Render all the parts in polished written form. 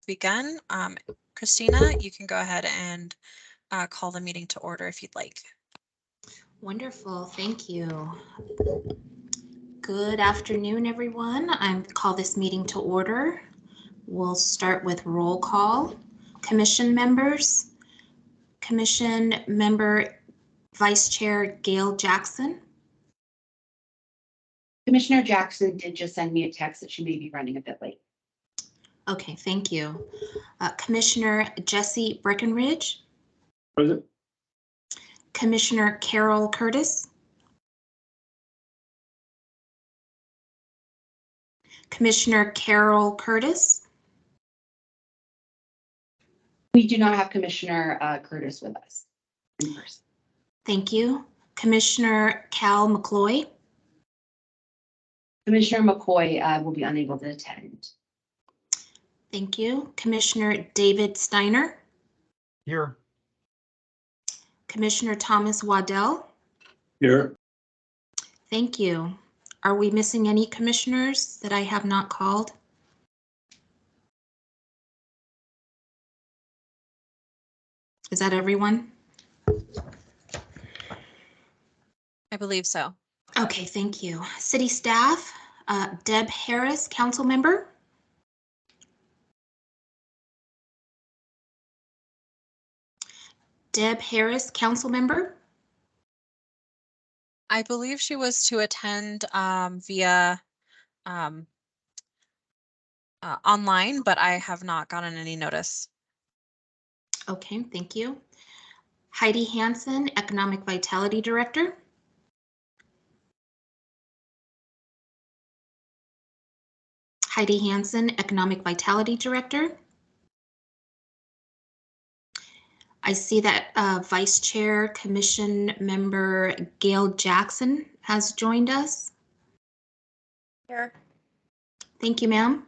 begun. Christina, you can go ahead and call the meeting to order if you'd like. Wonderful, thank you. Good afternoon, everyone. I call this meeting to order. We'll start with roll call. Commission members. Commission member Vice Chair Gail Jackson. Commissioner Jackson did just send me a text that she may be running a bit late. Okay, thank you. Commissioner Jesse Breckenridge. Present. Commissioner Carol Curtis. Commissioner Carol Curtis. We do not have Commissioner Curtis with us in person. Thank you. Commissioner Cal McCloy. Commissioner McCoy will be unable to attend. Thank you. Commissioner David Steiner. Here. Commissioner Thomas Waddell. Here. Thank you. Are we missing any commissioners that I have not called? Is that everyone? I believe so. Okay, thank you. City staff, Deb Harris, council member. Deb Harris, council member. I believe she was to attend via online, but I have not gotten any notice. Okay, thank you. Heidi Hansen, Economic Vitality Director. Heidi Hansen, Economic Vitality Director. I see that Vice Chair Commission Member Gail Jackson has joined us. Here. Thank you, ma'am.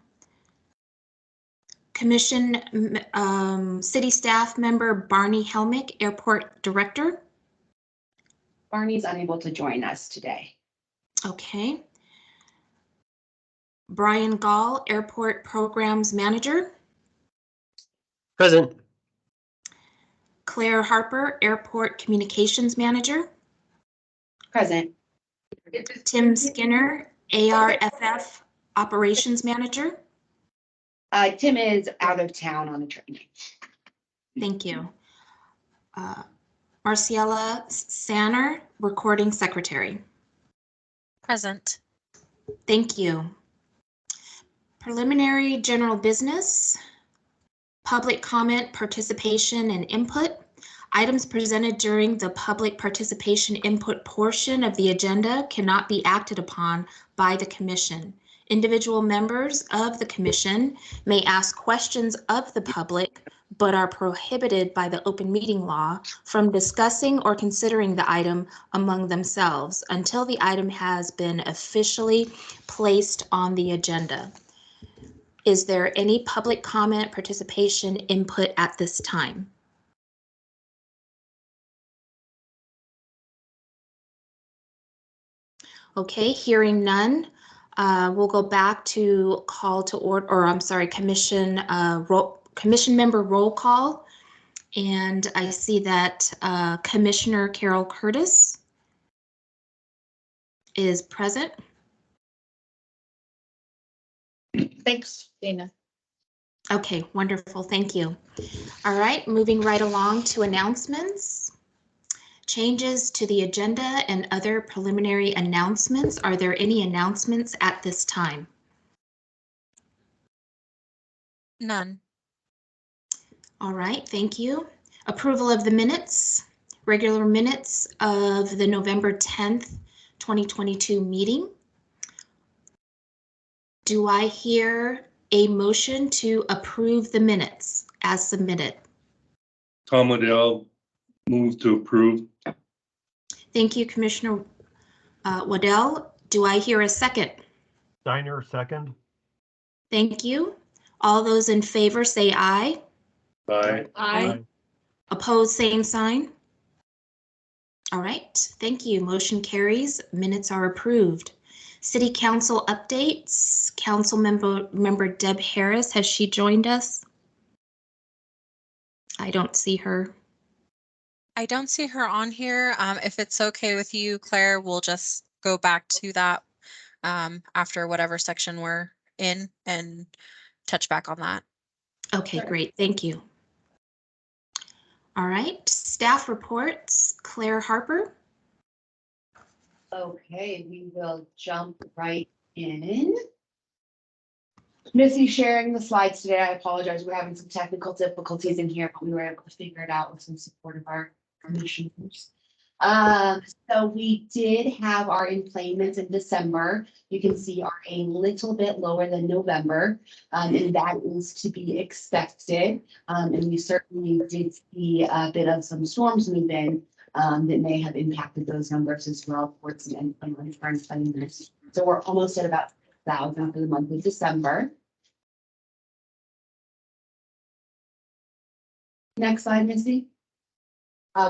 Commission City Staff Member Barney Helmick, Airport Director. Barney's unable to join us today. Okay. Brian Gall, Airport Programs Manager. Present. Claire Harper, Airport Communications Manager. Present. Tim Skinner, ARFF Operations Manager. Tim is out of town on a training. Thank you. Marciela Sanner, Recording Secretary. Present. Thank you. Preliminary general business, public comment, participation, and input. Items presented during the public participation input portion of the agenda cannot be acted upon by the commission. Individual members of the commission may ask questions of the public, but are prohibited by the open meeting law from discussing or considering the item among themselves until the item has been officially placed on the agenda. Is there any public comment, participation, input at this time? Okay, hearing none, we'll go back to call to order, or I'm sorry, commission member roll call. And I see that Commissioner Carol Curtis is present. Thanks, Dana. Okay, wonderful, thank you. All right, moving right along to announcements. Changes to the agenda and other preliminary announcements. Are there any announcements at this time? None. All right, thank you. Approval of the minutes, regular minutes of the November 10th, 2022 meeting. Do I hear a motion to approve the minutes as submitted? Tom Waddell moves to approve. Thank you, Commissioner Waddell. Do I hear a second? Steiner, second. Thank you. All those in favor say aye. Aye. Aye. Opposed, same sign. All right, thank you. Motion carries. Minutes are approved. City Council updates. Council member Deb Harris, has she joined us? I don't see her. I don't see her on here. If it's okay with you, Claire, we'll just go back to that after whatever section we're in and touch back on that. Okay, Sure. great. Thank you. All right, staff reports. Claire Harper. Okay, we will jump right in. Missy sharing the slides today. I apologize. We're having some technical difficulties in here, but we were able to figure it out with some support of our commissioners. So we did have our employments in December. You can see are a little bit lower than November, and that is to be expected. And we certainly did see a bit of some storms move in that may have impacted those numbers as well for some employment for employment. So we're almost at about 1,000 for the month of December. Next slide, Missy.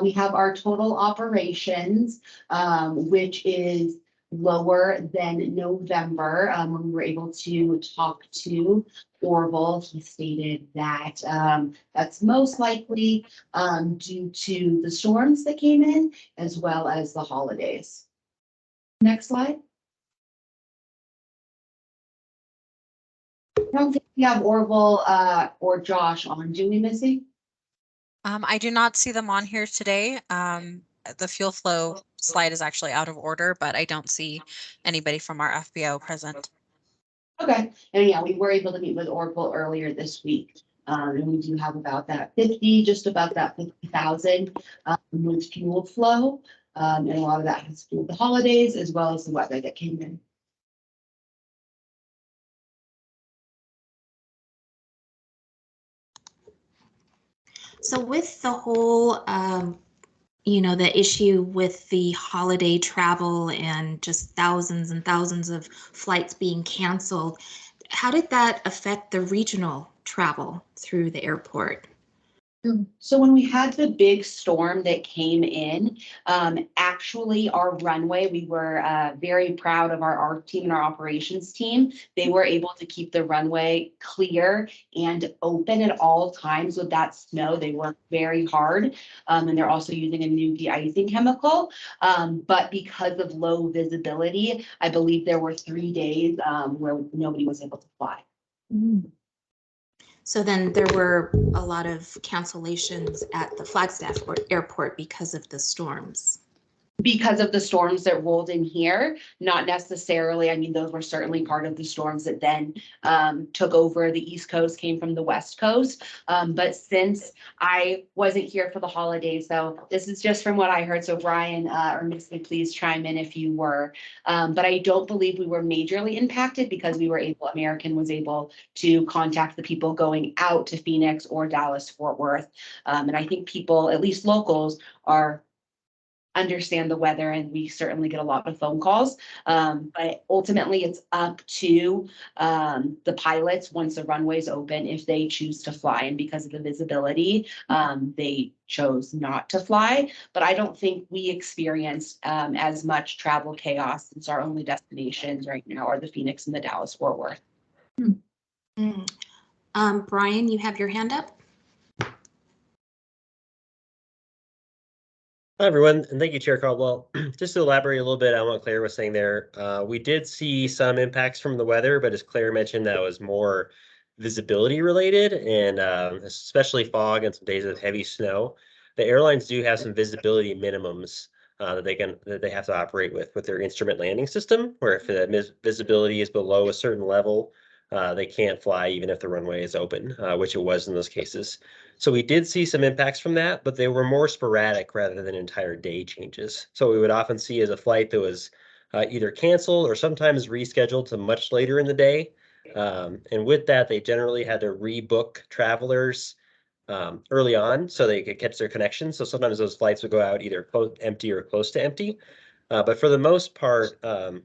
We have our total operations, which is lower than November. When we were able to talk to Orville, he stated that that's most likely due to the storms that came in, as well as the holidays. Next slide. I don't think we have Orville or Josh on, do we, Missy? I do not see them on here today. The fuel flow slide is actually out of order, but I don't see anybody from our FBO present. Okay, and yeah, we were able to meet with Oracle earlier this week. And we do have about that 50, just about that 50,000 with fuel flow. And a lot of that has to do with the holidays as well as the weather that came in. So with the whole, the issue with the holiday travel and just thousands and thousands of flights being canceled, how did that affect the regional travel through the airport? So when we had the big storm that came in, actually our runway, we were very proud of our team and our operations team. They were able to keep the runway clear and open at all times with that snow. They worked very hard, and they're also using a new de-icing chemical. But because of low visibility, I believe there were 3 days where nobody was able to fly. So then there were a lot of cancellations at the Flagstaff airport because of the storms. Because of the storms that rolled in here, not necessarily. I mean, those were certainly part of the storms that then took over the East Coast, came from the West Coast. But since I wasn't here for the holidays, so this is just from what I heard. So Brian or Missy, please chime in if you were. But I don't believe we were majorly impacted because American was able to contact the people going out to Phoenix or Dallas, Fort Worth. And I think people, at least locals, understand the weather, and we certainly get a lot of phone calls. But ultimately it's up to the pilots once the runway's open if they choose to fly. And because of the visibility, they chose not to fly. But I don't think we experienced as much travel chaos since our only destinations right now are the Phoenix and the Dallas Fort Worth. Brian, you have your hand up. Hi, everyone, and thank you, Chair Caldwell. Just to elaborate a little bit on what Claire was saying there, we did see some impacts from the weather, but as Claire mentioned, that was more visibility related, and especially fog and some days of heavy snow. The airlines do have some visibility minimums that they have to operate with their instrument landing system, where if the visibility is below a certain level, they can't fly even if the runway is open, which it was in those cases. So we did see some impacts from that, but they were more sporadic rather than entire day changes. So we would often see as a flight that was either canceled or sometimes rescheduled to much later in the day. And with that, they generally had to rebook travelers early on so they could catch their connections. So sometimes those flights would go out either empty or close to empty. But for the most part, that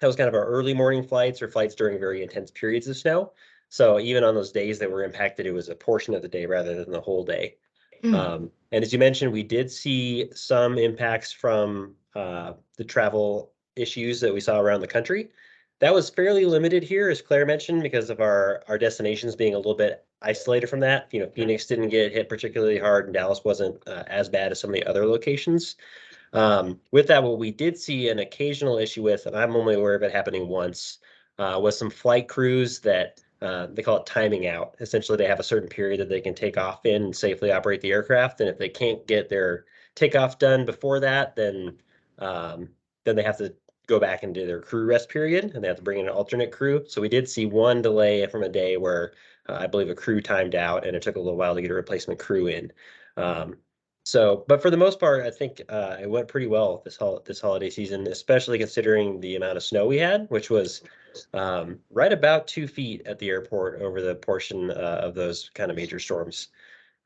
was kind of our early morning flights or flights during very intense periods of snow. So even on those days that were impacted, it was a portion of the day rather than the whole day. And as you mentioned, we did see some impacts from the travel issues that we saw around the country. That was fairly limited here, as Claire mentioned, because of our destinations being a little bit isolated from that. You know, Phoenix didn't get hit particularly hard, and Dallas wasn't as bad as some of the other locations. With that, what we did see an occasional issue with, and I'm only aware of it happening once, was some flight crews that they call it timing out. Essentially, they have a certain period that they can take off in and safely operate the aircraft. And if they can't get their takeoff done before that, then they have to go back into their crew rest period and they have to bring in an alternate crew. So we did see one delay from a day where I believe a crew timed out and it took a little while to get a replacement crew in. But for the most part, I think it went pretty well this holiday season, especially considering the amount of snow we had, which was right about 2 feet at the airport over the portion of those kind of major storms.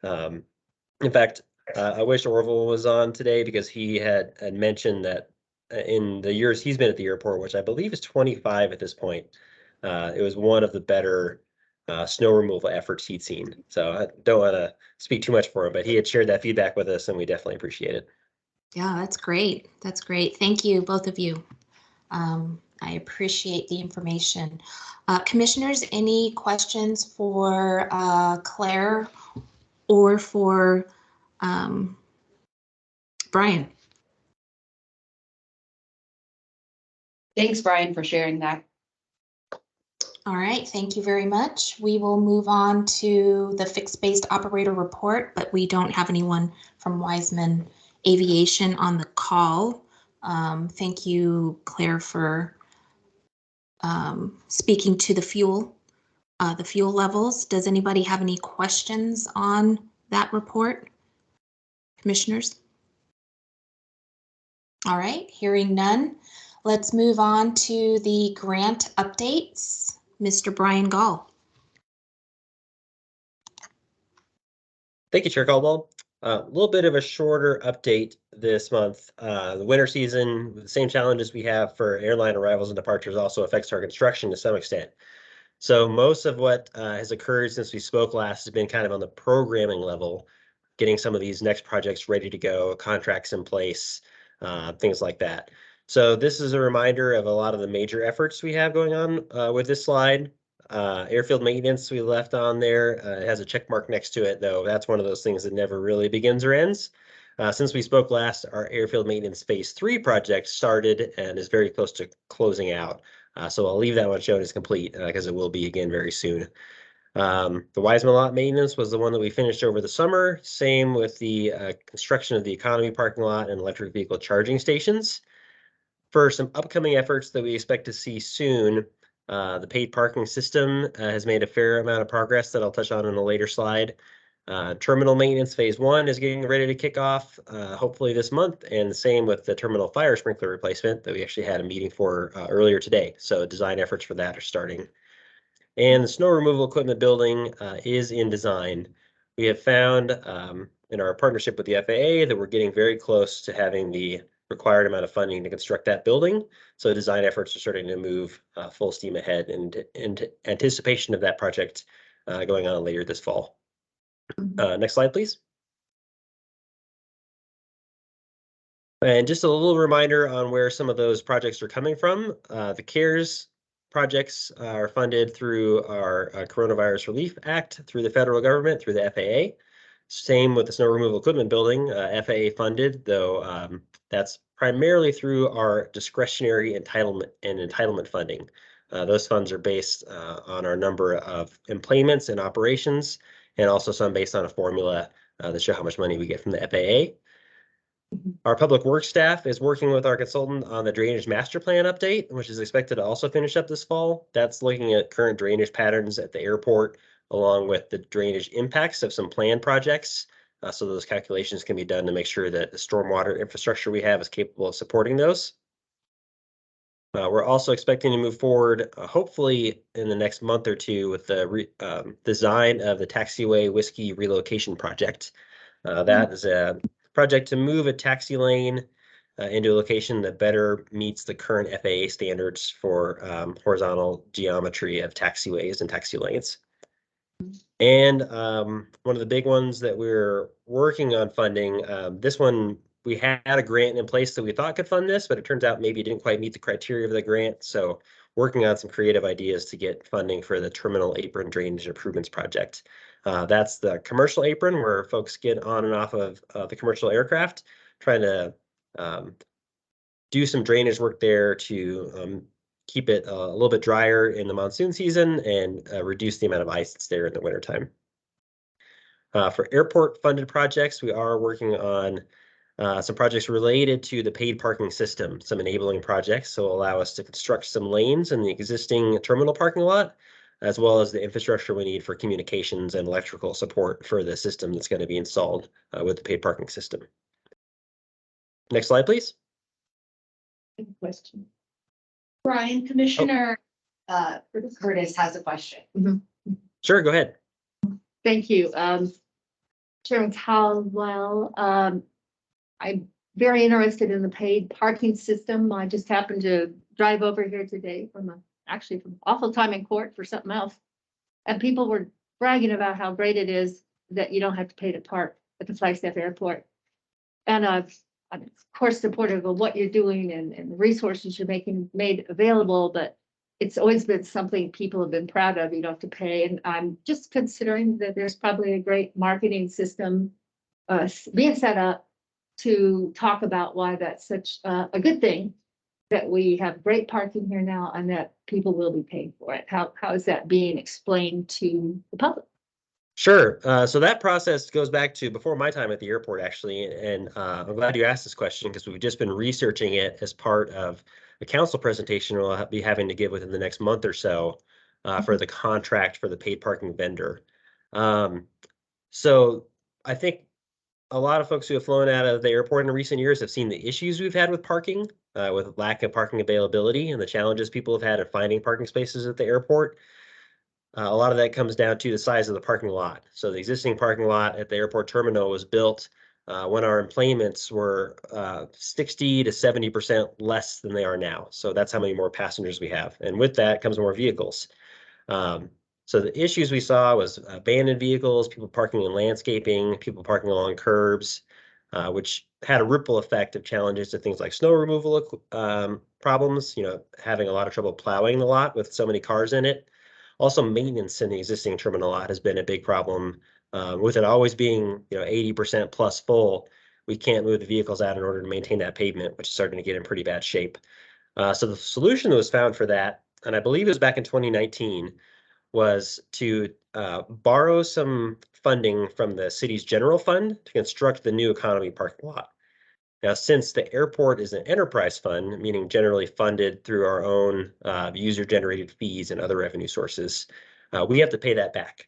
In fact, I wish Orville was on today because he had mentioned that in the years he's been at the airport, which I believe is 25 at this point, it was one of the better snow removal efforts he'd seen. So I don't want to speak too much for him, but he had shared that feedback with us and we definitely appreciate it. Yeah, that's great. That's great. Thank you, both of you. I appreciate the information. Commissioners, any questions for Claire or for Brian? Thanks, Brian, for sharing that. All right, thank you very much. We will move on to the fixed-based operator report, but we don't have anyone from Wiseman Aviation on the call. Thank you, Claire, for speaking to the fuel levels. Does anybody have any questions on that report? Commissioners? All right, hearing none. Let's move on to the grant updates. Mr. Brian Gall. Thank you, Chair Caldwell. A little bit of a shorter update this month. The winter season, the same challenges we have for airline arrivals and departures also affects our construction to some extent. So most of what has occurred since we spoke last has been kind of on the programming level, getting some of these next projects ready to go, contracts in place, things like that. So this is a reminder of a lot of the major efforts we have going on with this slide. Airfield maintenance we left on there. It has a check mark next to it, though. That's one of those things that never really begins or ends. Since we spoke last, our airfield maintenance phase 3 project started and is very close to closing out. So I'll leave that one shown as complete because it will be again very soon. The Wiseman lot maintenance was the one that we finished over the summer. Same with the construction of the economy parking lot and electric vehicle charging stations. For some upcoming efforts that we expect to see soon, the paid parking system has made a fair amount of progress that I'll touch on in a later slide. Terminal maintenance phase 1 is getting ready to kick off hopefully this month, and the same with the terminal fire sprinkler replacement that we actually had a meeting for earlier today. So design efforts for that are starting. And the snow removal equipment building is in design. We have found in our partnership with the FAA that we're getting very close to having the required amount of funding to construct that building. So design efforts are starting to move full steam ahead in anticipation of that project going on later this fall. Next slide, please. And just a little reminder on where some of those projects are coming from. The CARES projects are funded through our Coronavirus Relief Act, through the federal government, through the FAA. Same with the snow removal equipment building, FAA funded, though that's primarily through our discretionary entitlement funding. Those funds are based on our number of emplanements and operations, and also some based on a formula that show how much money we get from the FAA. Our public works staff is working with our consultant on the drainage master plan update, which is expected to also finish up this fall. That's looking at current drainage patterns at the airport, along with the drainage impacts of some planned projects. So those calculations can be done to make sure that the stormwater infrastructure we have is capable of supporting those. We're also expecting to move forward, hopefully in the next month or two, with the design of the taxiway whiskey relocation project. That is a project to move a taxi lane into a location that better meets the current FAA standards for horizontal geometry of taxiways and taxi lanes. And one of the big ones that we're working on funding, this one, we had a grant in place that we thought could fund this, but it turns out maybe it didn't quite meet the criteria of the grant. So working on some creative ideas to get funding for the terminal apron drainage improvements project. That's the commercial apron where folks get on and off of the commercial aircraft, trying to do some drainage work there to keep it a little bit drier in the monsoon season and reduce the amount of ice that's there in the wintertime. For airport funded projects, we are working on some projects related to the paid parking system, some enabling projects. So allow us to construct some lanes in the existing terminal parking lot, as well as the infrastructure we need for communications and electrical support for the system that's going to be installed with the paid parking system. Next slide, please. Question. Brian, Commissioner Curtis has a question. Sure, go ahead. Thank you. Chairman Caldwell, I'm very interested in the paid parking system. I just happened to drive over here today from awful time in court for something else. And people were bragging about how great it is that you don't have to pay to park at the Flagstaff Airport. And I'm of course supportive of what you're doing and the resources you're made available, but it's always been something people have been proud of. You don't have to pay. And I'm just considering that there's probably a great marketing system being set up to talk about why that's such a good thing, that we have great parking here now and that people will be paying for it. How is that being explained to the public? Sure. So that process goes back to before my time at the airport, actually. And I'm glad you asked this question because we've just been researching it as part of a council presentation we'll be having to give within the next month or so for the contract for the paid parking vendor. So I think a lot of folks who have flown out of the airport in recent years have seen the issues we've had with parking, with lack of parking availability and the challenges people have had in finding parking spaces at the airport. A lot of that comes down to the size of the parking lot. So the existing parking lot at the airport terminal was built when our employments were 60 to 70% less than they are now. So that's how many more passengers we have. And with that comes more vehicles. So the issues we saw was abandoned vehicles, people parking in landscaping, people parking along curbs, which had a ripple effect of challenges to things like snow removal problems, having a lot of trouble plowing the lot with so many cars in it. Also, maintenance in the existing terminal lot has been a big problem. With it always being 80% plus full, we can't move the vehicles out in order to maintain that pavement, which is starting to get in pretty bad shape. So the solution that was found for that, and I believe it was back in 2019, was to borrow some funding from the city's general fund to construct the new economy parking lot. Now, since the airport is an enterprise fund, meaning generally funded through our own user-generated fees and other revenue sources, we have to pay that back.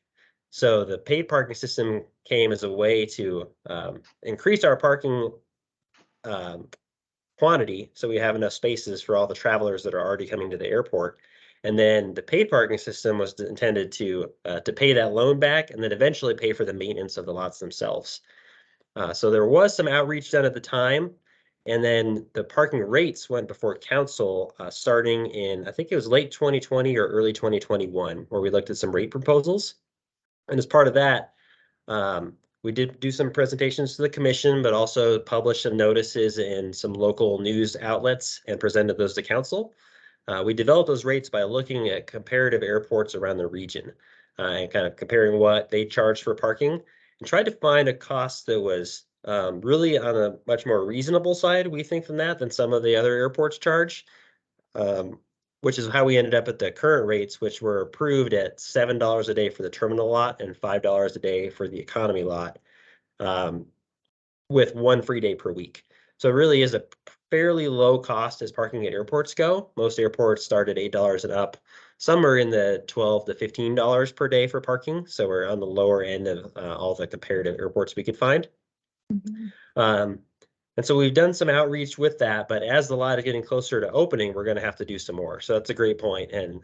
So the paid parking system came as a way to increase our parking quantity so we have enough spaces for all the travelers that are already coming to the airport. And then the paid parking system was intended to pay that loan back and then eventually pay for the maintenance of the lots themselves. So there was some outreach done at the time, and then the parking rates went before council starting in, I think it was late 2020 or early 2021, where we looked at some rate proposals. And as part of that, we did do some presentations to the commission, but also published some notices in some local news outlets and presented those to council. We developed those rates by looking at comparative airports around the region and kind of comparing what they charge for parking, and tried to find a cost that was really on a much more reasonable side, we think, than some of the other airports charge, which is how we ended up at the current rates, which were approved at $7 a day for the terminal lot and $5 a day for the economy lot, with one free day per week. So it really is a fairly low cost as parking at airports go. Most airports start at $8 and up. Some are in the $12 to $15 per day for parking. So we're on the lower end of all the comparative airports we could find. And so we've done some outreach with that, but as the lot is getting closer to opening, we're going to have to do some more. So that's a great point. And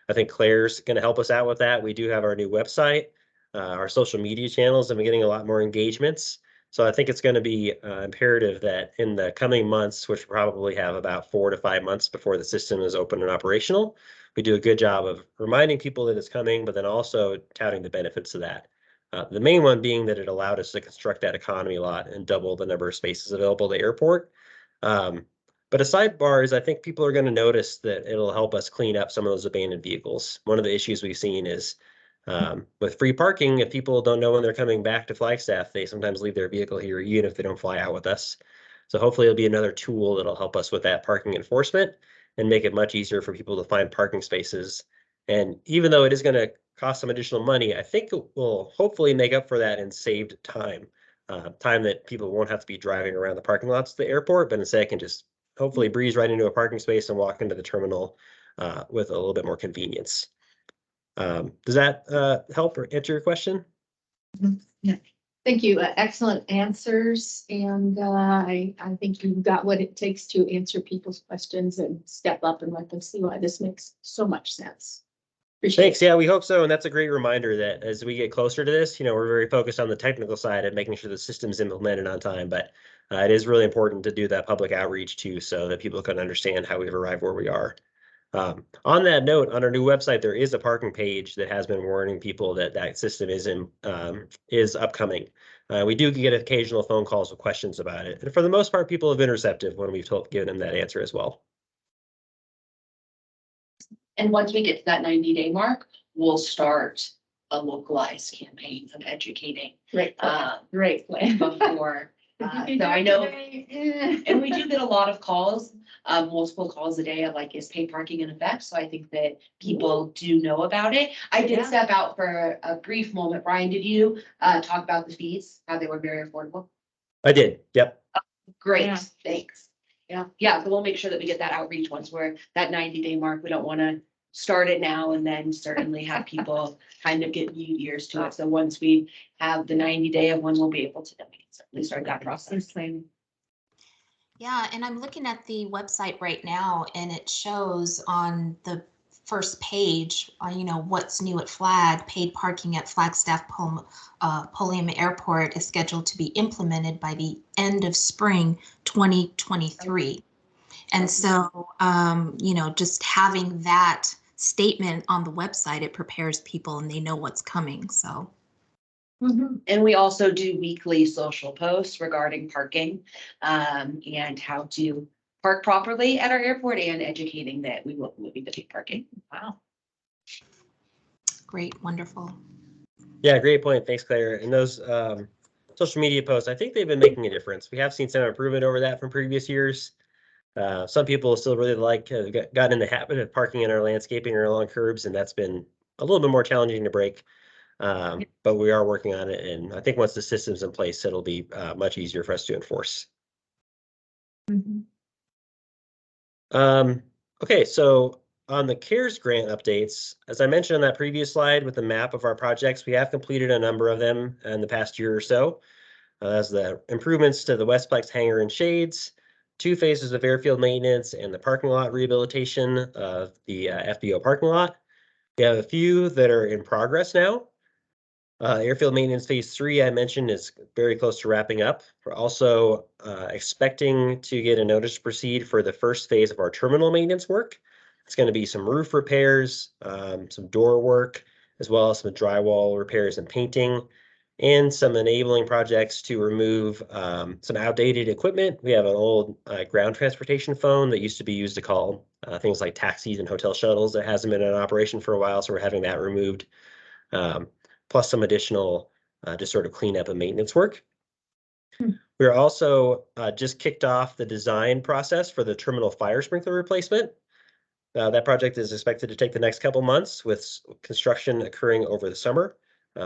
I think Claire's going to help us out with that. We do have our new website. Our social media channels have been getting a lot more engagements. So I think it's going to be imperative that in the coming months, which probably have about 4 to 5 months before the system is open and operational, we do a good job of reminding people that it's coming, but then also touting the benefits of that. The main one being that it allowed us to construct that economy lot and double the number of spaces available at the airport. But a sidebar is I think people are going to notice that it'll help us clean up some of those abandoned vehicles. One of the issues we've seen is with free parking, if people don't know when they're coming back to Flagstaff, they sometimes leave their vehicle here, even if they don't fly out with us. So hopefully it'll be another tool that'll help us with that parking enforcement and make it much easier for people to find parking spaces. And even though it is going to cost some additional money, I think it will hopefully make up for that in saved time. Time that people won't have to be driving around the parking lots at the airport, but instead can just hopefully breeze right into a parking space and walk into the terminal with a little bit more convenience. Does that help or answer your question? Thank you. Excellent answers. And I think you've got what it takes to answer people's questions and step up and let them see why this makes so much sense. Appreciate Thanks. it. Yeah, we hope so. And that's a great reminder that as we get closer to this, we're very focused on the technical side and making sure the system's implemented on time. But it is really important to do that public outreach too, so that people can understand how we've arrived where we are. On that note, on our new website, there is a parking page that has been warning people that that system is upcoming. We do get occasional phone calls with questions about it. And for the most part, people have been receptive when we've given them that answer as well. And once we get to that 90-day mark, we'll start a localized campaign of educating. Great. Great plan. Before. So I know, and we do get a lot of calls, multiple calls a day of like, is paid parking in effect? So I think that people do know about it. I did step out for a brief moment. Brian, did you talk about the fees, how they were very affordable? I did. Yep. Great, Yeah. thanks. Yeah, so we'll make sure that we get that outreach once we're that 90-day mark. We don't want to start it now and then certainly have people kind of get new ears to it. So once we have the 90-day of when we'll be able to, then we can certainly start that process. Yeah, and I'm looking at the website right now, and it shows on the first page, what's new at Flag. Paid parking at Flagstaff Pulliam Airport is scheduled to be implemented by the end of spring 2023. And so, just having that statement on the website, it prepares people and they know what's coming. So. And we also do weekly social posts regarding parking and how to park properly at our airport and educating that we will be the paid parking. Wow. Great, wonderful. Yeah, great point. Thanks, Claire. And those social media posts, I think they've been making a difference. We have seen some improvement over that from previous years. Some people still really got in the habit of parking in our landscaping or along curbs, and that's been a little bit more challenging to break. But we are working on it, and I think once the system's in place, it'll be much easier for us to enforce. Okay, so on the CARES grant updates, as I mentioned on that previous slide with the map of our projects, we have completed a number of them in the past year or so. As the improvements to the Westplex hangar and shades, 2 phases of airfield maintenance, and the parking lot rehabilitation of the FBO parking lot. We have a few that are in progress now. Airfield maintenance phase 3 I mentioned is very close to wrapping up. We're also expecting to get a notice to proceed for the first phase of our terminal maintenance work. It's going to be some roof repairs, some door work, as well as some drywall repairs and painting, and some enabling projects to remove some outdated equipment. We have an old ground transportation phone that used to be used to call things like taxis and hotel shuttles that hasn't been in operation for a while, so we're having that removed. Plus some additional just sort of cleanup and maintenance work. We're also just kicked off the design process for the terminal fire sprinkler replacement. That project is expected to take the next couple months with construction occurring over the summer.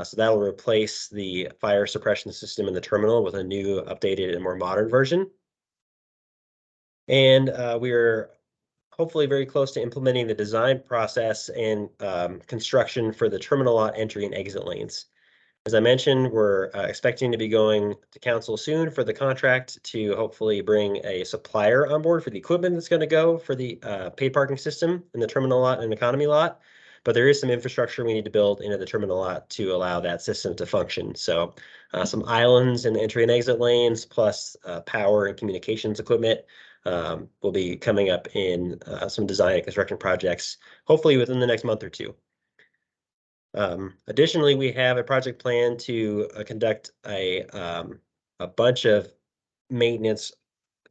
So that will replace the fire suppression system in the terminal with a new, updated, and more modern version. And we're hopefully very close to implementing the design process and construction for the terminal lot entry and exit lanes. As I mentioned, we're expecting to be going to council soon for the contract to hopefully bring a supplier on board for the equipment that's going to go for the paid parking system in the terminal lot and economy lot. But there is some infrastructure we need to build into the terminal lot to allow that system to function. So some islands in the entry and exit lanes, plus power and communications equipment will be coming up in some design and construction projects, hopefully within the next month or two. Additionally, we have a project plan to conduct a bunch of maintenance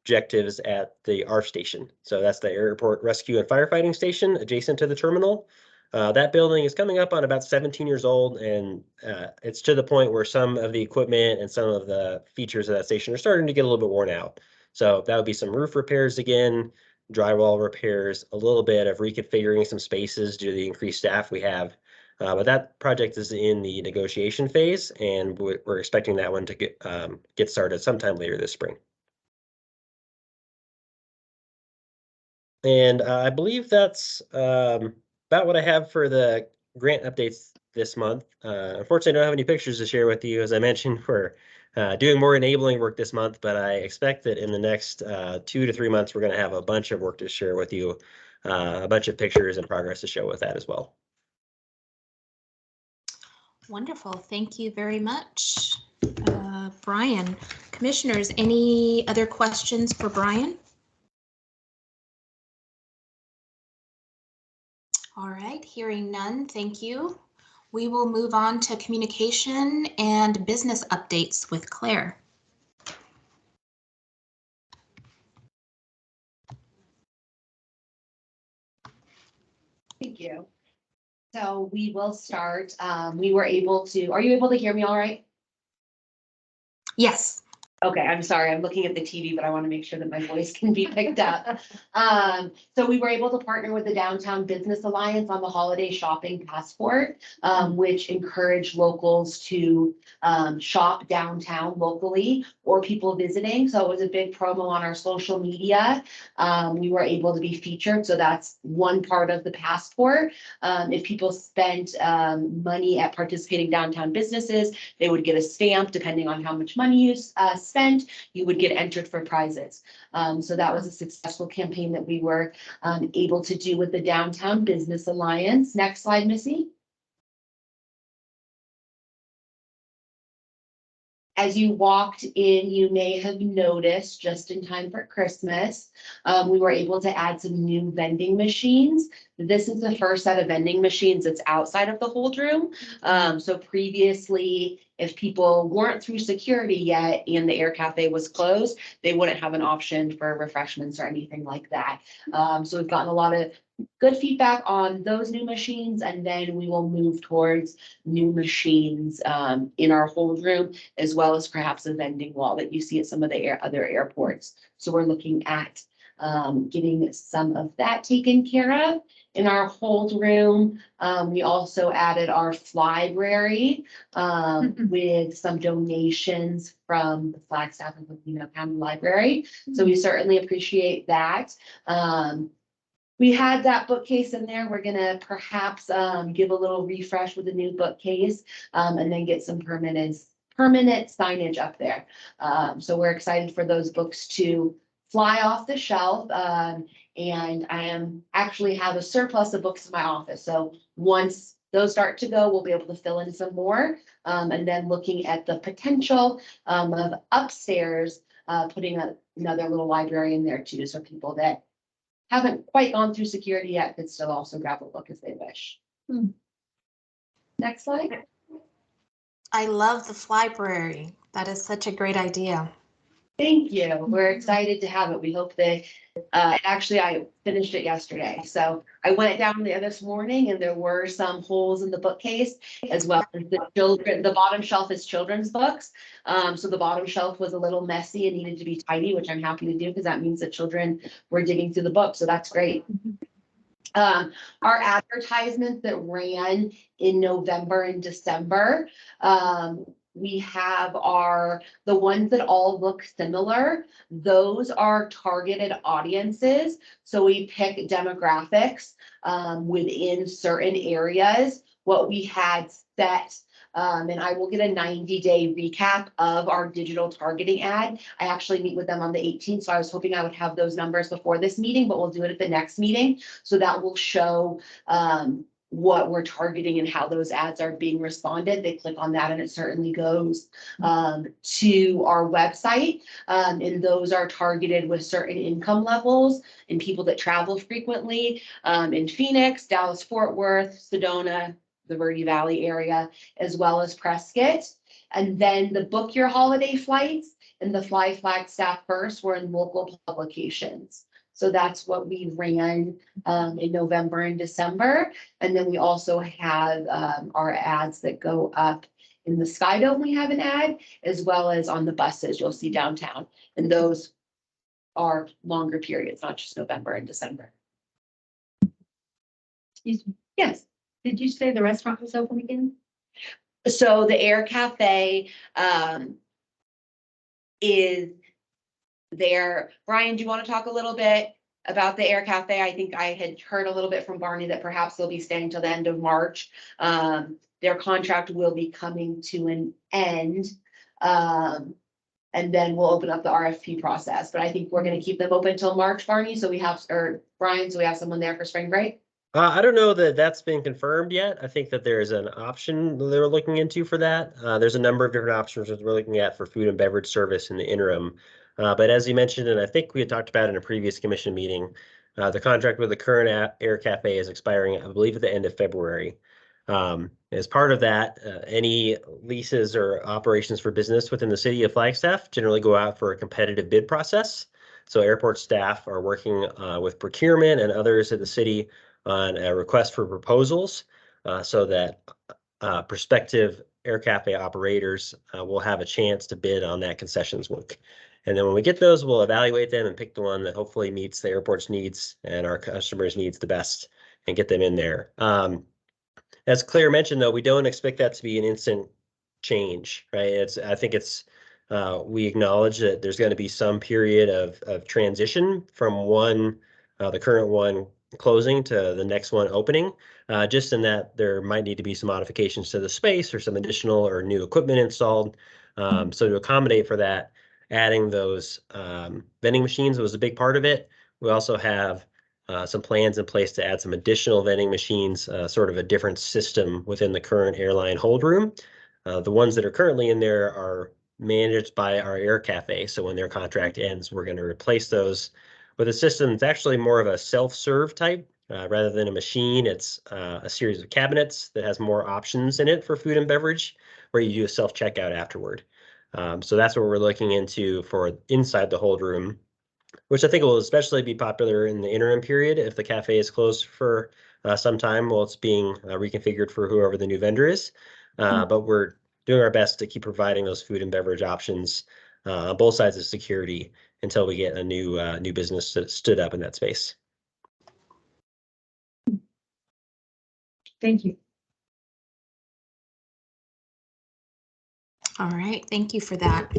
objectives at the R station. So that's the Airport Rescue and Firefighting Station adjacent to the terminal. That building is coming up on about 17 years old, and it's to the point where some of the equipment and some of the features of that station are starting to get a little bit worn out. So that would be some roof repairs again, drywall repairs, a little bit of reconfiguring some spaces due to the increased staff we have. But that project is in the negotiation phase, and we're expecting that one to get started sometime later this spring. And I believe that's about what I have for the grant updates this month. Unfortunately, I don't have any pictures to share with you. As I mentioned, we're doing more enabling work this month, but I expect that in the next 2 to 3 months, we're going to have a bunch of work to share with you, a bunch of pictures and progress to show with that as well. Wonderful. Thank you very much, Brian. Commissioners, any other questions for Brian? All right, hearing none, thank you. We will move on to communication and business updates with Claire. Thank you. So we will start, we were able to, are you able to hear me all right? Yes. Okay, I'm sorry, I'm looking at the TV, but I want to make sure that my voice can be picked up. So we were able to partner with the Downtown Business Alliance on the Holiday Shopping Passport, which encouraged locals to shop downtown locally or people visiting. So it was a big promo on our social media. We were able to be featured, so that's one part of the passport. If people spent money at participating downtown businesses, they would get a stamp depending on how much money you spent, you would get entered for prizes. So that was a successful campaign that we were able to do with the Downtown Business Alliance. Next slide, Missy. As you walked in, you may have noticed just in time for Christmas, we were able to add some new vending machines. This is the first set of vending machines that's outside of the hold room. So previously, if people weren't through security yet and the Air Cafe was closed, they wouldn't have an option for refreshments or anything like that. So we've gotten a lot of good feedback on those new machines, and then we will move towards new machines in our hold room, as well as perhaps a vending wall that you see at some of the other airports. So we're looking at getting some of that taken care of. In our hold room, we also added our Flybrary with some donations from the Flagstaff and Filipino County Library. So we certainly appreciate that. We had that bookcase in there. We're gonna perhaps give a little refresh with a new bookcase and then get some permanent signage up there. So we're excited for those books to fly off the shelf. And I actually have a surplus of books in my office. So once those start to go, we'll be able to fill in some more. And then looking at the potential of upstairs, putting another little library in there too. So people that haven't quite gone through security yet could still also grab a book if they wish. Next slide. I love the Flybrary. That is such a great idea. Thank you. We're excited to have it. We hope that, actually I finished it yesterday. So I went down there this morning and there were some holes in the bookcase, as well as the bottom shelf is children's books. So the bottom shelf was a little messy and needed to be tidy, which I'm happy to do because that means that children were digging through the book. So that's great. Our advertisements that ran in November and December, we have the ones that all look similar. Those are targeted audiences. So we pick demographics within certain areas. What we had set, and I will get a 90-day recap of our digital targeting ad. I actually meet with them on the 18th, so I was hoping I would have those numbers before this meeting, but we'll do it at the next meeting. So that will show what we're targeting and how those ads are being responded. They click on that and it certainly goes to our website. And those are targeted with certain income levels and people that travel frequently in Phoenix, Dallas, Fort Worth, Sedona, the Verde Valley area, as well as Prescott. And then the Book Your Holiday Flights and the Fly Flagstaff First were in local publications. So that's what we ran in November and December. And then we also have our ads that go up in the Sky Dome. We have an ad, as well as on the buses you'll see downtown. And those are longer periods, not just November and December. Excuse me. Yes. Did you say the restaurant was open again? So the Air Cafe is there. Brian, do you want to talk a little bit about the Air Cafe? I think I had heard a little bit from Barney that perhaps they'll be staying till the end of March. Their contract will be coming to an end. And then we'll open up the RFP process, but I think we're gonna keep them open till March, Barney, so we have, or Brian, so we have someone there for spring break. I don't know that that's been confirmed yet. I think that there's an option that they're looking into for that. There's a number of different options that we're looking at for food and beverage service in the interim. But as you mentioned, and I think we had talked about in a previous commission meeting, the contract with the current Air Cafe is expiring, I believe, at the end of February. As part of that, any leases or operations for business within the city of Flagstaff generally go out for a competitive bid process. So airport staff are working with procurement and others at the city on a request for proposals so that prospective Air Cafe operators will have a chance to bid on that concessions work. And then when we get those, we'll evaluate them and pick the one that hopefully meets the airport's needs and our customers' needs the best and get them in there. As Claire mentioned, though, we don't expect that to be an instant change, right? I think we acknowledge that there's going to be some period of transition from the current one closing to the next one opening, just in that there might need to be some modifications to the space or some additional or new equipment installed. So to accommodate for that, adding those vending machines was a big part of it. We also have some plans in place to add some additional vending machines, sort of a different system within the current airline hold room. The ones that are currently in there are managed by our Air Cafe. So when their contract ends, we're going to replace those with a system that's actually more of a self-serve type. Rather than a machine, it's a series of cabinets that has more options in it for food and beverage, where you do a self-checkout afterward. So that's what we're looking into for inside the hold room, which I think will especially be popular in the interim period if the cafe is closed for some time while it's being reconfigured for whoever the new vendor is. But we're doing our best to keep providing those food and beverage options on both sides of security until we get a new business that stood up in that space. Thank you. All right, thank you for that.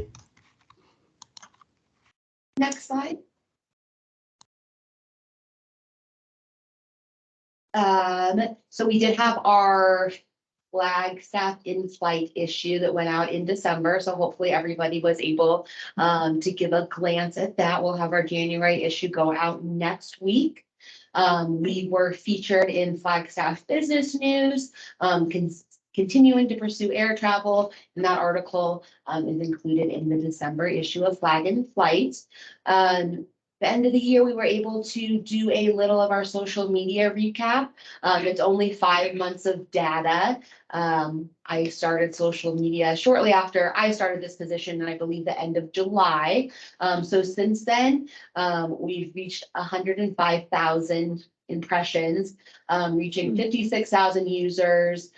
Next slide. So we did have our Flagstaff in-flight issue that went out in December. So hopefully everybody was able to give a glance at that. We'll have our January issue go out next week. We were featured in Flagstaff Business News, continuing to pursue air travel, and that article is included in the December issue of Flag in Flight. The end of the year, we were able to do a little of our social media recap. It's only 5 months of data. I started social media shortly after I started this position, and I believe the end of July. So since then, we've reached 105,000 impressions, reaching 56,000 users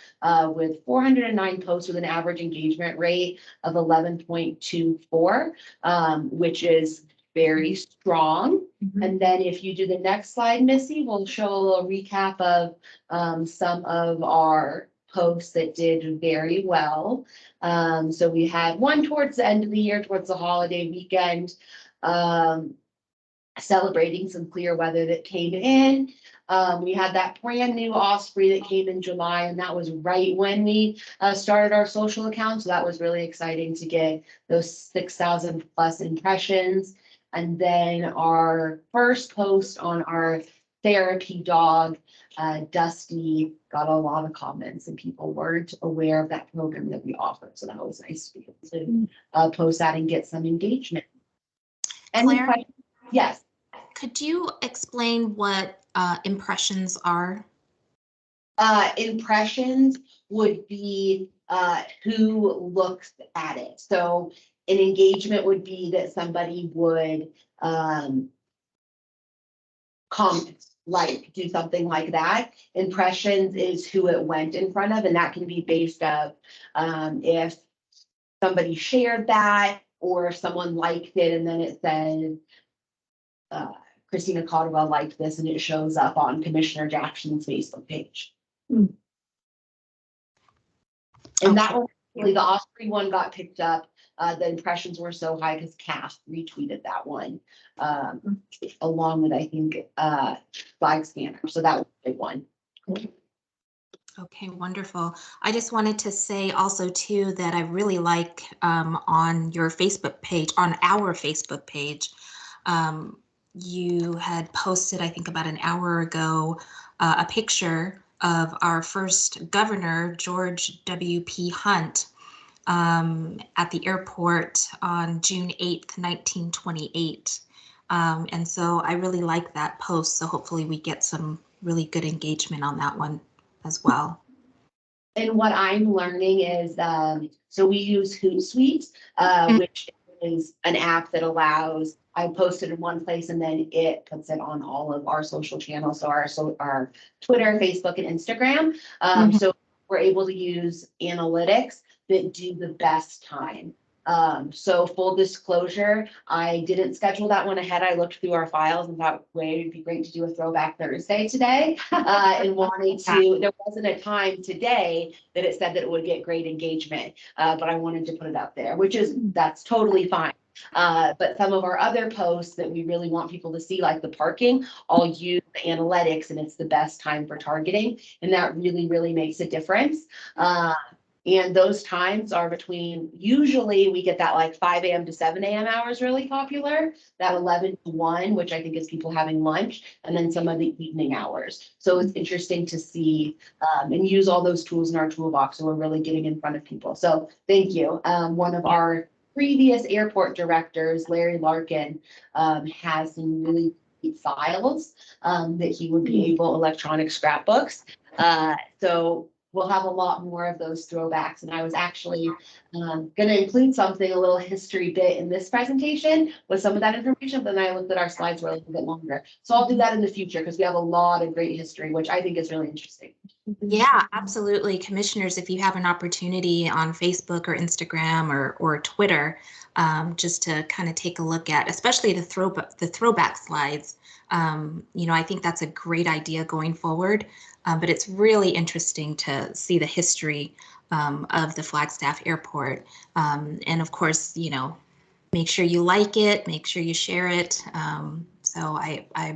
with 409 posts with an average engagement rate of 11.24, which is very strong. And then if you do the next slide, Missy, we'll show a little recap of some of our posts that did very well. So we had one towards the end of the year, towards the holiday weekend, celebrating some clear weather that came in. We had that brand new Osprey that came in July, and that was right when we started our social account. So that was really exciting to get those 6,000 plus impressions. And then our first post on our therapy dog, Dusty, got a lot of comments, and people weren't aware of that program that we offered. So that was nice to be able to post that and get some engagement. Any Claire? questions? Yes. Could you explain what impressions are? Impressions would be, who looks at it. So an engagement would be that somebody would, comment, like, do something like that. Impressions is who it went in front of, and that can be based of, if somebody shared that, or if someone liked it and then it said, Christina Caldwell liked this, and it shows up on Commissioner Jackson's Facebook page. Hmm. And that one, really, the Osprey one got picked up. The impressions were so high because Cass retweeted that one, along with, I think, Flag Scanner. So that was a big one. Okay, wonderful. I just wanted to say also too that I really like on your Facebook page, on our Facebook page, you had posted, I think about an hour ago, a picture of our first governor, George W.P. Hunt, at the airport on June 8th, 1928. And so I really like that post. So hopefully we get some really good engagement on that one as well. And what I'm learning is, so we use Hootsuite, which is an app that allows, I posted in one place and then it puts it on all of our social channels. So our Twitter, Facebook, and Instagram. So we're able to use analytics that do the best time. So full disclosure, I didn't schedule that one ahead. I looked through our files and thought, wait, it'd be great to do a throwback Thursday today. And wanted to, there wasn't a time today that it said that it would get great engagement, but I wanted to put it up there, that's totally fine. But some of our other posts that we really want people to see, like the parking, I'll use the analytics and it's the best time for targeting. And that really, really makes a difference. And those times are between, usually we get that like 5 a.m. to 7 a.m. hours really popular, that 11 to 1, which I think is people having lunch, and then some of the evening hours. So it's interesting to see and use all those tools in our toolbox. So we're really getting in front of people. So thank you. One of our previous airport directors, Larry Larkin, has some really great files that he would be able, electronic scrapbooks. So we'll have a lot more of those throwbacks. And I was actually going to include something, a little history bit in this presentation with some of that information, but then I looked at our slides were a little bit longer. So I'll do that in the future because we have a lot of great history, which I think is really interesting. Yeah, absolutely. Commissioners, if you have an opportunity on Facebook or Instagram or Twitter, just to kind of take a look at, especially the throwback slides. I think that's a great idea going forward. But it's really interesting to see the history of the Flagstaff Airport. And of course, make sure you like it, make sure you share it. So I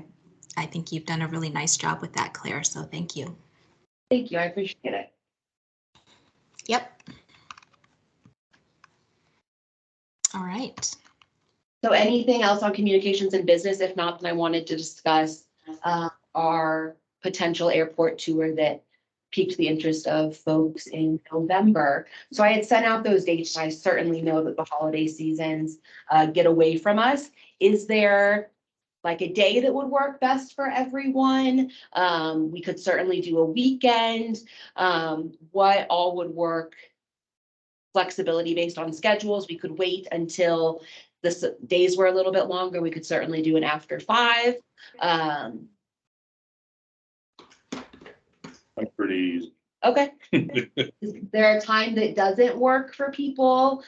think you've done a really nice job with that, Claire. So thank you. Thank you. I appreciate it. Yep. All right. So anything else on communications and business? If not, then I wanted to discuss our potential airport tour that piqued the interest of folks in November. So I had sent out those dates. I certainly know that the holiday seasons get away from us. Is there like a day that would work best for everyone? We could certainly do a weekend. What all would work? Flexibility based on schedules. We could wait until the days were a little bit longer. We could certainly do an after 5. I'm pretty easy. Okay. Is there a time that doesn't work for people?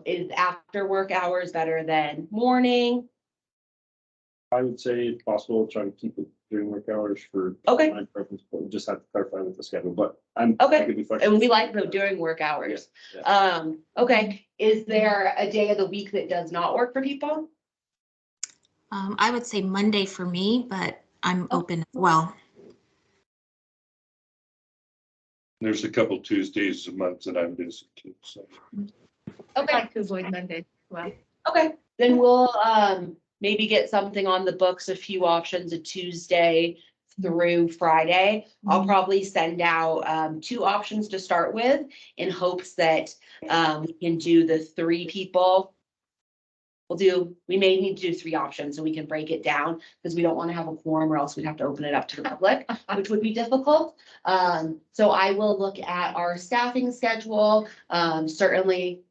Is after work hours better than morning? I would say if possible, try to keep it during work hours for Okay. my preference, but we just have to clarify with the schedule, but I Okay. could be flexible. And we like them during work hours. Yeah. Okay. Is there a day of the week that does not work for people? I would say Monday for me, but I'm open as well. There's a couple Tuesdays a month that I'm busy too, so. I'd Okay. like to avoid Monday. Well, Okay, then we'll maybe get something on the books, a few options, a Tuesday through Friday. I'll probably send out 2 options to start with in hopes that we can do the 3 people we may need to do 3 options so we can break it down because we don't want to have a quorum or else we'd have to open it up to the public, which would be difficult. So I will look at our staffing schedule. Certainly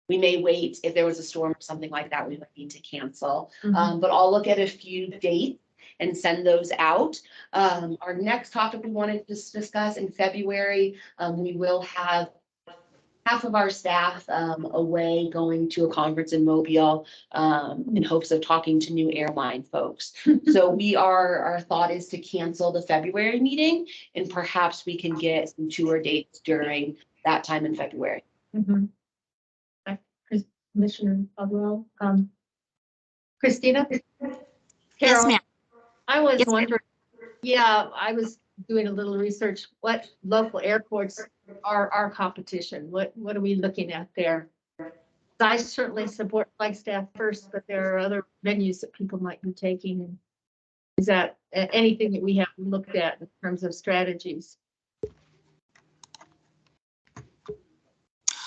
we may wait if there was a storm or something like that, we would need to cancel. But I'll look at a few dates and send those out. Our next topic we wanted to discuss in February, we will have half of our staff away going to a conference in Mobile in hopes of talking to new airline folks. So our thought is to cancel the February meeting and perhaps we can get some tour dates during that time in February. Commissioner Caldwell, Christina? Yes, Carol, ma'am. I was Yes, ma'am. wondering, yeah, I was doing a little research, what local airports are our competition? What are we looking at there? I certainly support Flagstaff first, but there are other venues that people might be taking. Is that anything that we have looked at in terms of strategies?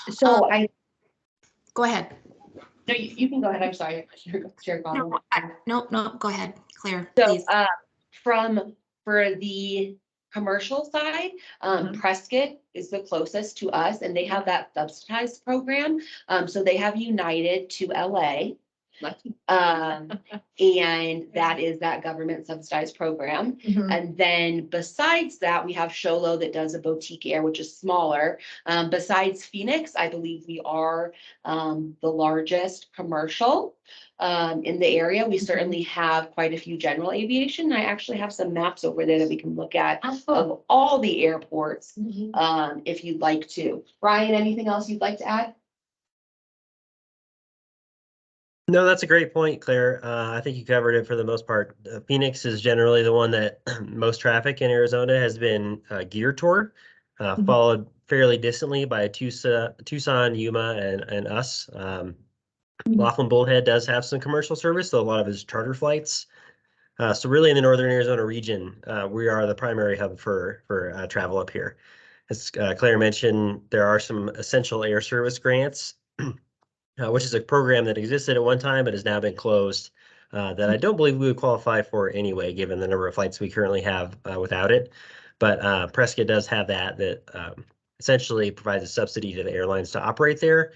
So Go ahead. no, you can go ahead. I'm sorry. Chair Caldwell. No, go ahead, Claire, So, please. for the commercial side, Prescott is the closest to us and they have that subsidized program. So they have United to LA. And that is that government subsidized program. And then besides that, we have Sholo that does a boutique air, which is smaller. Besides Phoenix, I believe we are the largest commercial in the area. We certainly have quite a few general aviation. I actually have some maps over there that we can look at of all the airports if you'd like to. Brian, anything else you'd like to add? No, that's a great point, Claire. I think you covered it for the most part. Phoenix is generally the one that most traffic in Arizona has been geared toward, followed fairly distantly by Tucson, Yuma, and us. Laughlin Bullhead does have some commercial service, so a lot of his charter flights. So really in the Northern Arizona region, we are the primary hub for travel up here. As Claire mentioned, there are some essential air service grants, which is a program that existed at one time but has now been closed, that I don't believe we would qualify for anyway, given the number of flights we currently have without it. But Prescott does have that essentially provides a subsidy to the airlines to operate there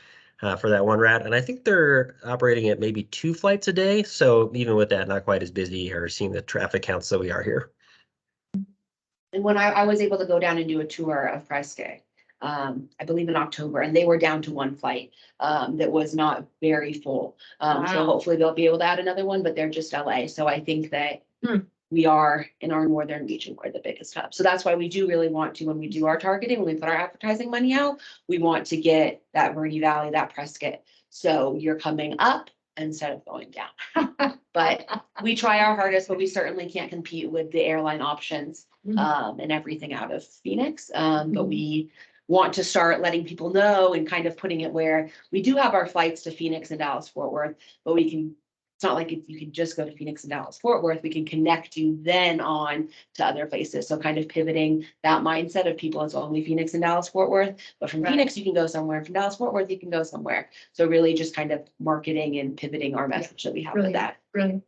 for that one route. And I think they're operating at maybe 2 flights a day. So even with that, not quite as busy or seeing the traffic counts that we are here. And when I was able to go down and do a tour of Prescott, I believe in October, and they were down to 1 flight that was not very full. So hopefully they'll be able to add another one, but they're just LA. So I think that we are in our northern region, we're the biggest hub. So that's why we do really want to, when we do our targeting, when we put our advertising money out, we want to get that Verde Valley, that Prescott. So you're coming up instead of going down. But we try our hardest, but we certainly can't compete with the airline options and everything out of Phoenix. But we want to start letting people know and kind of putting it where we do have our flights to Phoenix and Dallas Fort Worth, but we can, it's not like you can just go to Phoenix and Dallas Fort Worth. We can connect you then on to other places. So kind of pivoting that mindset of people, it's only Phoenix and Dallas Fort Worth, but from Phoenix you can go somewhere, from Dallas Fort Worth you can go somewhere. So really just kind of marketing and pivoting our message that we have with that. Brilliant.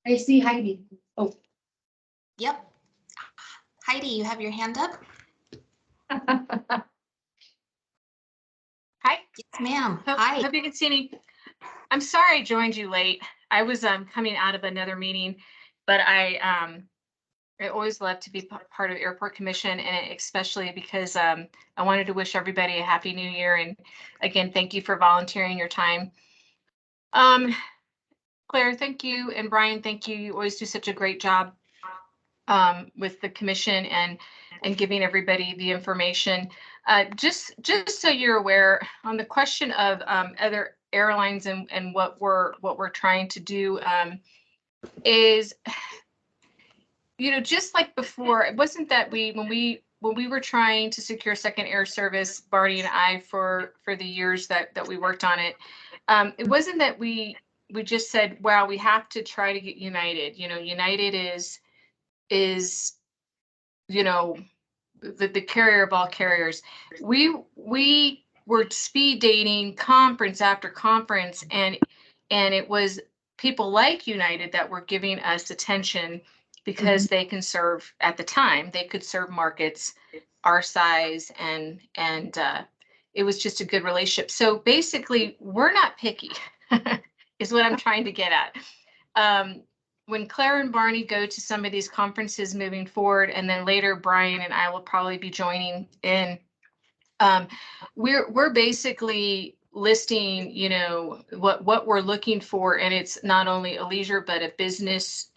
I see Heidi. Oh, Yep. Heidi, you have your hand up? Hi. Yes, ma'am. Hope, Hi. hope you can see me. I'm sorry I joined you late. I was coming out of another meeting, but I always love to be part of Airport Commission, and especially because I wanted to wish everybody a happy new year. And again, thank you for volunteering your time. Claire, thank you, and Brian, thank you. You always do such a great job with the commission and giving everybody the information. Just so you're aware, on the question of other airlines and what we're trying to do is, you know, just like before, it wasn't that when we were trying to secure second air service, Barney and I, for the years that we worked on it, it wasn't that we just said, wow, we have to try to get United. You know, United is, you know, the carrier of all carriers. We we're speed dating conference after conference, and it was people like United that were giving us attention because they can serve, at the time, they could serve markets our size, and it was just a good relationship. So basically, we're not picky, is what I'm trying to get at. When Claire and Barney go to some of these conferences moving forward, and then later Brian and I will probably be joining in, we're basically listing, you know, what we're looking for, and it's not only a leisure but a business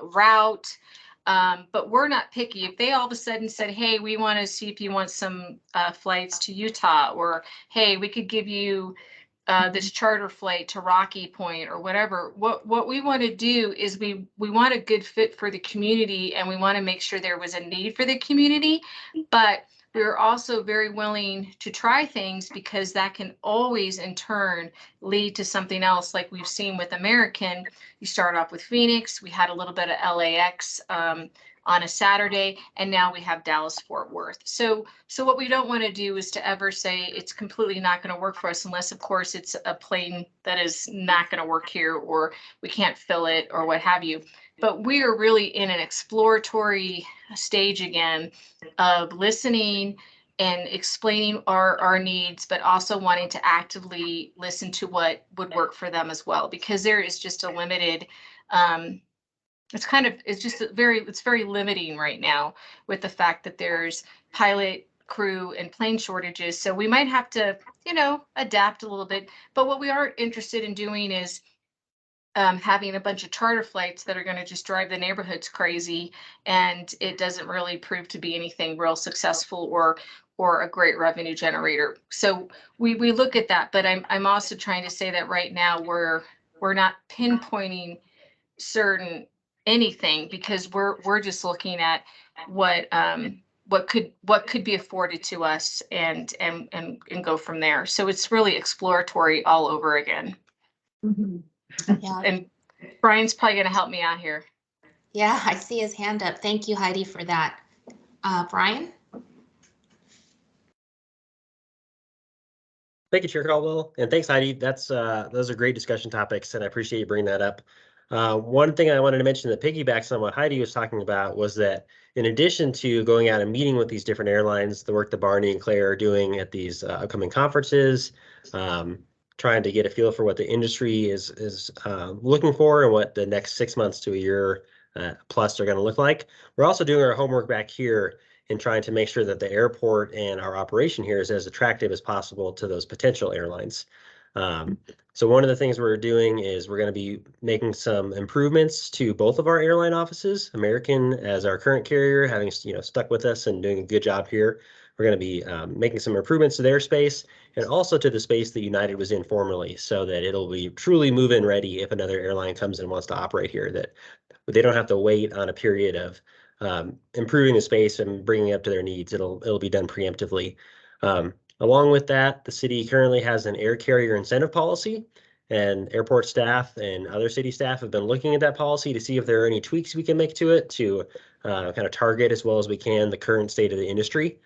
route. But we're not picky. If they all of a sudden said, hey, we want to see if you want some flights to Utah, or hey, we could give you this charter flight to Rocky Point or whatever. What we want to do is we want a good fit for the community, and we want to make sure there was a need for the community, but we're also very willing to try things, because that can always in turn lead to something else, like we've seen with American. You start off with Phoenix, we had a little bit of LAX on a Saturday, and now we have Dallas Fort Worth. So what we don't want to do is to ever say it's completely not going to work for us, unless of course it's a plane that is not going to work here, or we can't fill it, or what have you. But we are really in an exploratory stage again of listening and explaining our needs, but also wanting to actively listen to what would work for them as well, because there is just a limited, it's very limiting right now with the fact that there's pilot, crew, and plane shortages. So we might have to, you know, adapt a little bit. But what we are interested in doing is having a bunch of charter flights that are going to just drive the neighborhoods crazy, and it doesn't really prove to be anything real successful or a great revenue generator. So we look at that, but I'm also trying to say that right now we're not pinpointing certain anything, because we're just looking at what could be afforded to us, and go from there. So it's really exploratory all over again. Yeah. And Brian's probably going to help me out here. Yeah, I see his hand up. Thank you, Heidi, for that. Brian? Thank you, Chair Caldwell, and thanks, Heidi. Those are great discussion topics, and I appreciate you bringing that up. One thing I wanted to mention that piggybacks on what Heidi was talking about was that in addition to going out and meeting with these different airlines, the work that Barney and Claire are doing at these upcoming conferences, trying to get a feel for what the industry is looking for and what the next 6 months to a year plus are going to look like. We're also doing our homework back here and trying to make sure that the airport and our operation here is as attractive as possible to those potential airlines. So one of the things we're doing is we're going to be making some improvements to both of our airline offices. American, as our current carrier, having stuck with us and doing a good job here, we're going to be making some improvements to their space, and also to the space that United was in formerly, so that it'll be truly move-in ready if another airline comes and wants to operate here, that they don't have to wait on a period of improving the space and bringing it up to their needs. It'll be done preemptively. Along with that, the city currently has an air carrier incentive policy, and airport staff and other city staff have been looking at that policy to see if there are any tweaks we can make to it to kind of target as well as we can the current state of the industry.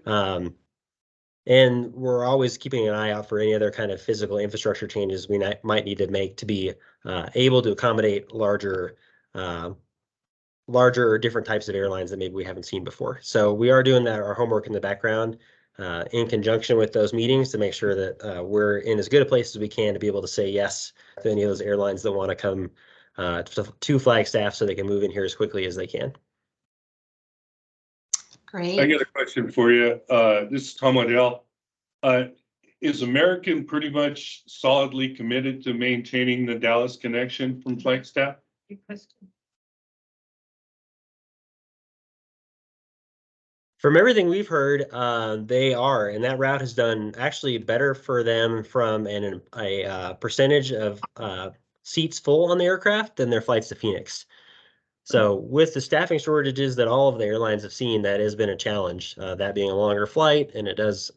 And we're always keeping an eye out for any other kind of physical infrastructure changes we might need to make to be able to accommodate larger or different types of airlines that maybe we haven't seen before. So we are doing our homework in the background in conjunction with those meetings to make sure that we're in as good a place as we can to be able to say yes to any of those airlines that want to come to Flagstaff so they can move in here as quickly as they can. Great. I got a question for you. This is Tom Waddell. Is American pretty much solidly committed to maintaining the Dallas connection from Flagstaff? From everything we've heard, they are, and that route has done actually better for them from a percentage of seats full on the aircraft than their flights to Phoenix. So with the staffing shortages that all of the airlines have seen, that has been a challenge, that being a longer flight, and it does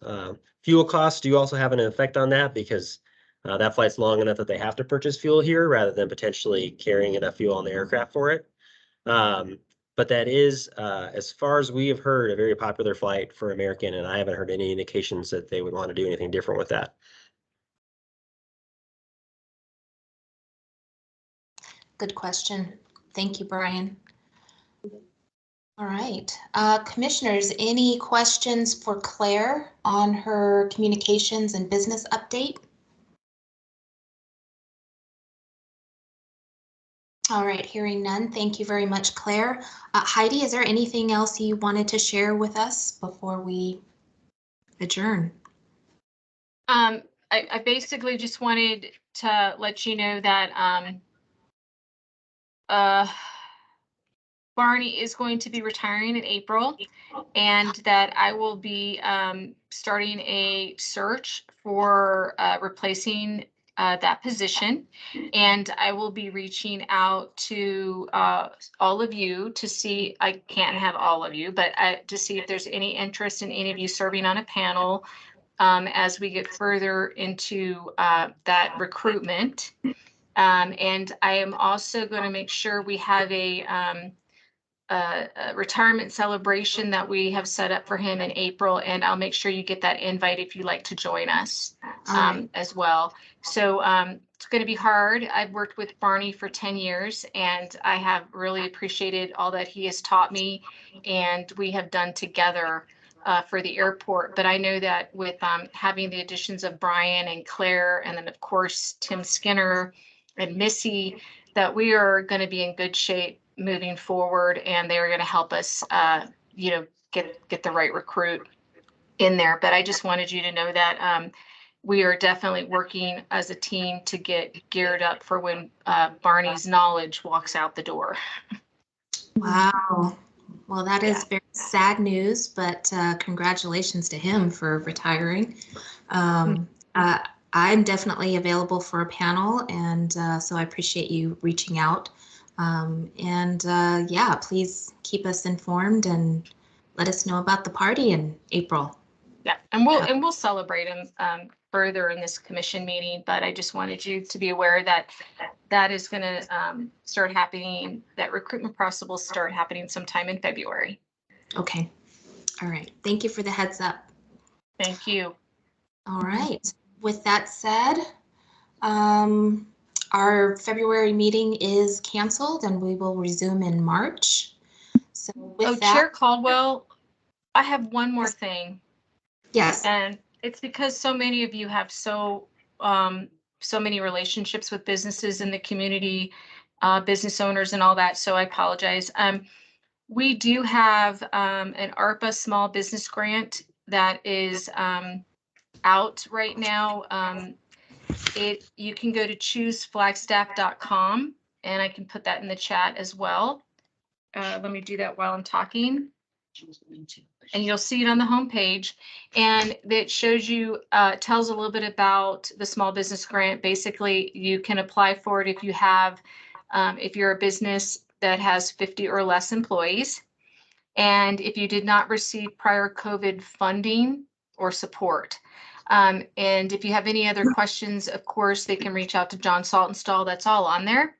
fuel costs do also have an effect on that, because that flight's long enough that they have to purchase fuel here rather than potentially carrying enough fuel on the aircraft for it. But that is, as far as we have heard, a very popular flight for American, and I haven't heard any indications that they would want to do anything different with that. Good question. Thank you, Brian. All right, commissioners, any questions for Claire on her communications and business update? All right, hearing none. Thank you very much, Claire. Heidi, is there anything else you wanted to share with us before we adjourn? I basically just wanted to let you know that Barney is going to be retiring in April, and that I will be starting a search for replacing that position. And I will be reaching out to all of you to see, I can't have all of you, but to see if there's any interest in any of you serving on a panel as we get further into that recruitment. And I am also going to make sure we have a retirement celebration that we have set up for him in April, and I'll make sure you get that invite if you'd like to join us as well. So it's going to be hard. I've worked with Barney for 10 years, and I have really appreciated all that he has taught me and we have done together for the airport. But I know that with having the additions of Brian and Claire, and then of course Tim Skinner and Missy, that we are going to be in good shape moving forward, and they are going to help us, get the right recruit in there. But I just wanted you to know that we are definitely working as a team to get geared up for when Barney's knowledge walks out the door. Wow. Well, that is very sad news, but congratulations to him for retiring. I'm definitely available for a panel, and so I appreciate you reaching out. Yeah, please keep us informed and let us know about the party in April. Yeah, and we'll celebrate him further in this commission meeting. But I just wanted you to be aware that that is going to start happening. That recruitment process will start happening sometime in February. Okay. All right. Thank you for the heads up. Thank you. All right. With that said, our February meeting is canceled, and we will resume in March. So with that, Chair Caldwell, I have one more thing. Yes. And it's because so many of you have so many relationships with businesses in the community, business owners and all that. So I apologize. We do have an ARPA small business grant that is out right now. You can go to chooseflagstaff.com, and I can put that in the chat as well. Let me do that while I'm talking. And you'll see it on the homepage, and it shows you, tells a little bit about the small business grant. Basically, you can apply for it if you have, if you're a business that has 50 or less employees, and if you did not receive prior COVID funding or support. And if you have any other questions, of course, they can reach out to John Saltonstall. That's all on there.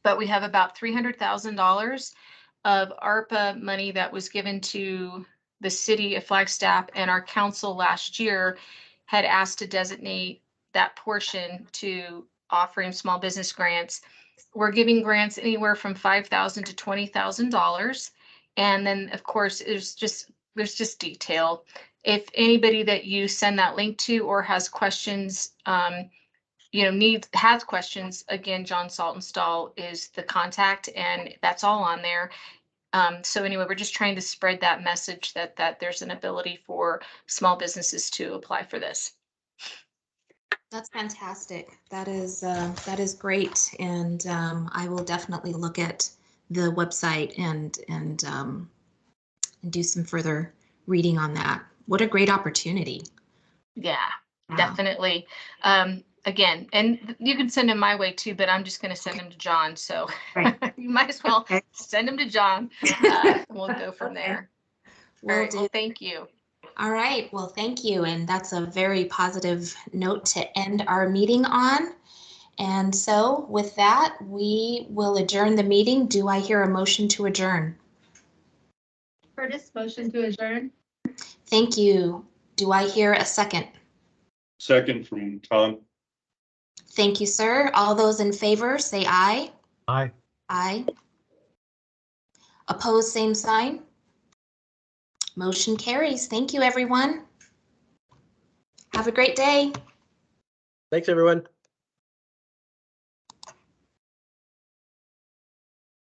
But we have about $300,000 of ARPA money that was given to the city of Flagstaff, and our council last year had asked to designate that portion to offering small business grants. We're giving grants anywhere from $5,000 to $20,000. And then of course, there's just detail. If anybody that you send that link to or has questions, has questions, again, John Saltonstall is the contact, and that's all on there. So anyway, we're just trying to spread that message that there's an ability for small businesses to apply for this. That's fantastic. That is great, and I will definitely look at the website and do some further reading on that. What a great opportunity. Yeah, Wow. definitely. Again, and you can send them my way too, but I'm just going to send them to John. So Right. you might as well Okay. send them to John. We'll go from there. Will All right. do. Well, thank you. All right. Well, thank you. And that's a very positive note to end our meeting on. And so with that, we will adjourn the meeting. Do I hear a motion to adjourn? Curtis, motion to adjourn. Thank you. Do I hear a second? Second from Tom. Thank you, sir. All those in favor, say aye. Aye. Aye. Opposed, same sign. Motion carries. Thank you, everyone. Have a great day. Thanks, everyone.